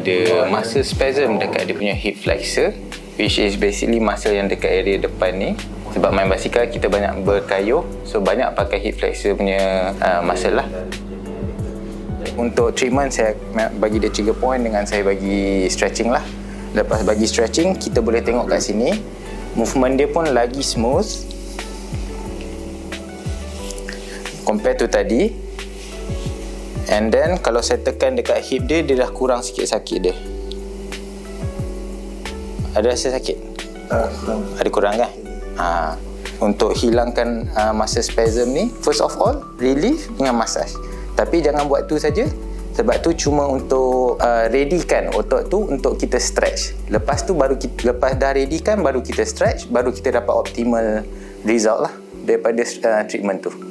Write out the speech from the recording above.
ada muscle spasm dekat dia punya hip flexor, which is basically muscle yang dekat area depan ni. Sebab main basikal kita banyak berkayuh, so banyak pakai hip flexor punya muscle lah. Untuk treatment saya bagi dia 3 point dengan saya bagi stretching lah. Lepas bagi stretching, kita boleh tengok kat sini movement dia pun lagi smooth compare to tadi. And then kalau saya tekan dekat hip dia, dia dah kurang sikit sakit dia. Ada rasa sakit? Ada kurang kan? Untuk hilangkan muscle spasm ni, first of all relief dengan massage. Tapi jangan buat tu saja, sebab tu cuma untuk readykan otot tu untuk kita stretch. Lepas tu baru kita, lepas dah readykan baru kita stretch, baru kita dapat optimal result lah daripada treatment tu.